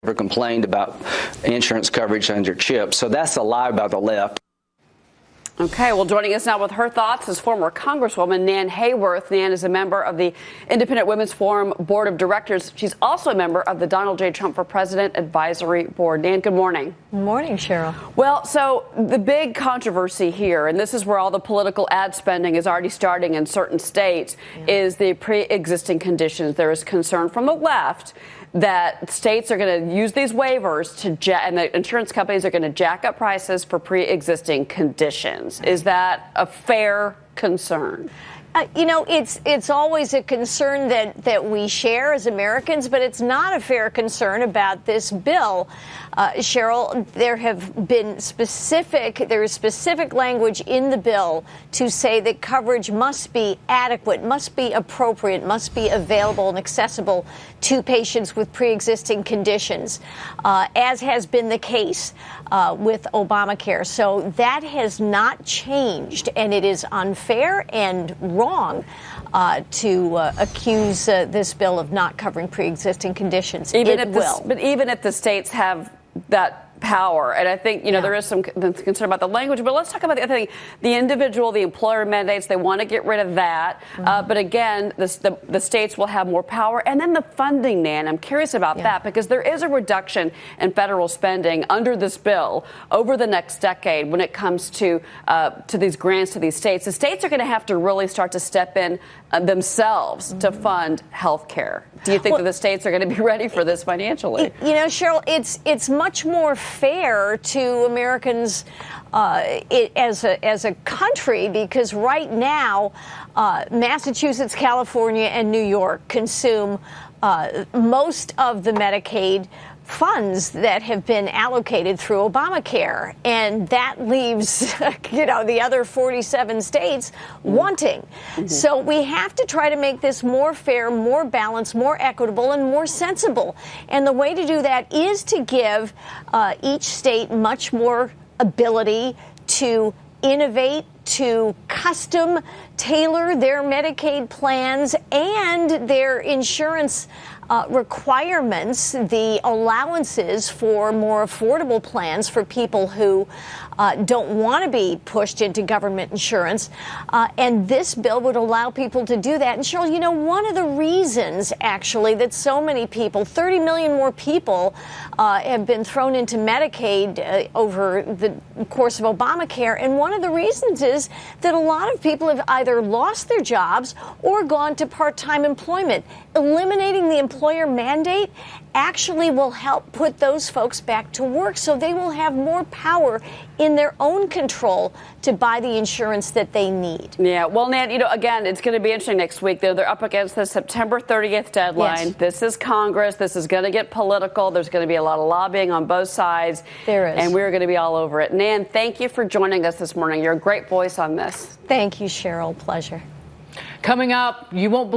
Never complained about insurance coverage under CHIP. So that's a lie by the left. Okay, well, joining us now with her thoughts is former Congresswoman Nan Hayworth. Nan is a member of the Independent Women's Forum Board of Directors. She's also a member of the Donald J. Trump for President Advisory Board. Nan, good morning. Good morning, Cheryl. Well, so the big controversy here, and this is where all the political ad spending is already starting in certain states, is the pre-existing conditions. There is concern from the left that states are going to use these waivers and the insurance companies are going to jack up prices for pre-existing conditions. Is that a fair concern? It's always a concern that we share as Americans, but it's not a fair concern about this bill. Cheryl, there is specific language in the bill to say that coverage must be adequate, must be appropriate, must be available and accessible to patients with pre-existing conditions, as has been the case with Obamacare. So that has not changed, and it is unfair and wrong to accuse this bill of not covering pre-existing conditions. But even if the states have that power, and I think, there is some concern about the language, but let's talk about the other thing. The individual, the employer mandates, they want to get rid of that. But again, the states will have more power. And then the funding, Nan, I'm curious about that, because there is a reduction in federal spending under this bill over the next decade when it comes to these grants to these states. The states are going to have to really start to step in themselves to fund health care. Do you think that the states are going to be ready for this financially? Cheryl, it's much more fair to Americans as a country, because right now Massachusetts, California, and New York consume most of the Medicaid funds that have been allocated through Obamacare, and that leaves the other 47 states wanting. So we have to try to make this more fair, more balanced, more equitable, and more sensible. And the way to do that is to give each state much more ability to innovate, to custom tailor their Medicaid plans and their insurance requirements, the allowances for more affordable plans for people who don't want to be pushed into government insurance. And this bill would allow people to do that. And Cheryl, one of the reasons, actually, that so many people, 30 million more people, have been thrown into Medicaid over the course of Obamacare. And one of the reasons is that a lot of people have either lost their jobs or gone to part-time employment. Eliminating the employer mandate actually will help put those folks back to work, so they will have more power in their own control to buy the insurance that they need. Yeah, well, Nan, again, it's going to be interesting next week. They're up against the September 30th deadline. Yes. This is Congress. This is going to get political. There's going to be a lot of lobbying on both sides. There is. And we're going to be all over it. Nan, thank you for joining us this morning. You're a great voice on this. Thank you, Cheryl. Pleasure. Coming up, you won't believe